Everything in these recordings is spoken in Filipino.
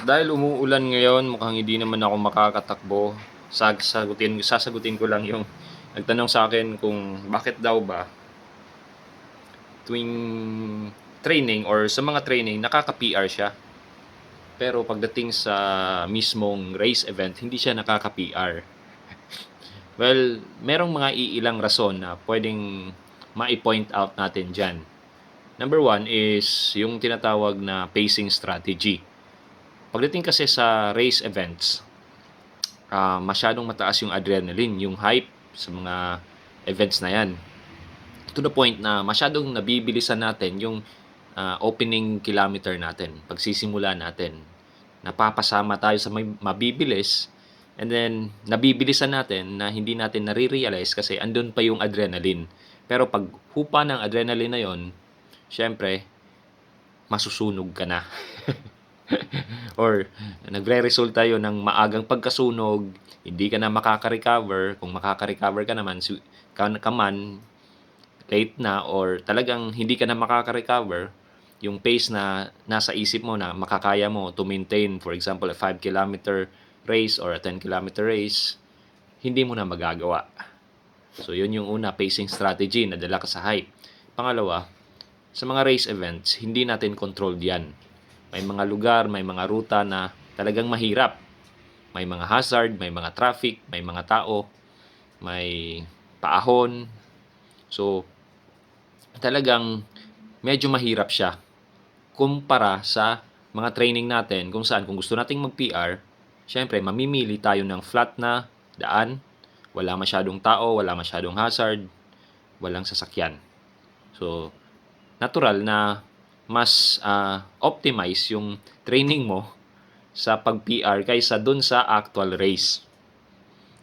Dahil umuulan ngayon, mukhang hindi naman ako makakatakbo. Sasagutin ko lang yung nagtanong sa akin kung bakit daw ba tuwing training or sa mga training nakaka-PR siya. Pero pagdating sa mismong race event, hindi siya nakaka-PR. Well, merong mga iilang rason na pwedeng mai-point out natin dyan. Number one is yung tinatawag na pacing strategy. Pagdating kasi sa race events, masyadong mataas yung adrenaline, yung hype sa mga events na yan. To the point na masyadong nabibilisan natin yung opening kilometer natin, pagsisimula natin. Napapasama tayo sa mabibilis, and then nabibilisan natin na hindi natin nare-realize kasi andun pa yung adrenaline. Pero pag hupa ng adrenaline na yon, syempre, masusunog ka na. Or nagre-resulta yun ng maagang pagkasunog, hindi ka na makaka-recover. Kung makaka-recover ka naman, late na or talagang hindi ka na makaka-recover, yung pace na nasa isip mo na makakaya mo to maintain, for example, a 5-kilometer race or a 10-kilometer race, hindi mo na magagawa. So, yun yung una, pacing strategy, nadala ka sa hype. Pangalawa, sa mga race events, hindi natin controlled yan. May mga lugar, may mga ruta na talagang mahirap. May mga hazard, may mga traffic, may mga tao, may paahon. So, talagang medyo mahirap siya kumpara sa mga training natin kung saan kung gusto nating mag-PR, syempre mamimili tayo ng flat na daan, wala masyadong tao, wala masyadong hazard, walang sasakyan. So, natural na mas optimize yung training mo sa pag-PR kaysa dun sa actual race.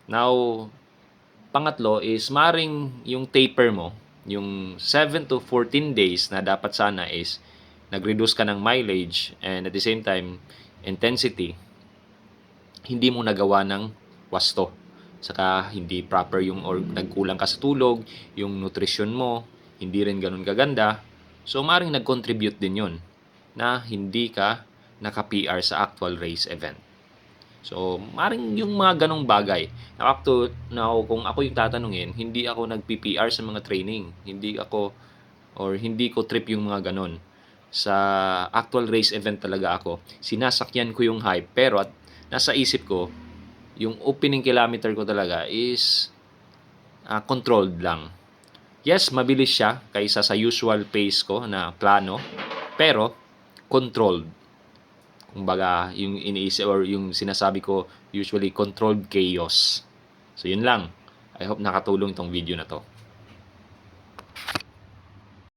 Now, pangatlo is maring yung taper mo, yung 7 to 14 days na dapat sana is nag-reduce ka ng mileage and at the same time intensity, hindi mo nagawa ng wasto. Saka hindi proper yung or nagkulang ka sa tulog, yung nutrition mo hindi rin ganun kaganda. So maring nag-contribute din yun na hindi ka naka-PR sa actual race event. So, maring yung mga ganong bagay. Now, kung ako yung tatanungin, hindi ako nag-PPR sa mga training. Hindi ko trip yung mga ganon. Sa actual race event talaga ako. Sinasakyan ko yung hype. Pero at nasa isip ko, yung opening kilometer ko talaga is controlled lang. Yes, mabilis siya kaysa sa usual pace ko na plano. Pero, controlled. Kumbaga, yung iniisip or yung sinasabi ko, usually controlled chaos. So, yun lang. I hope nakatulong itong video na to.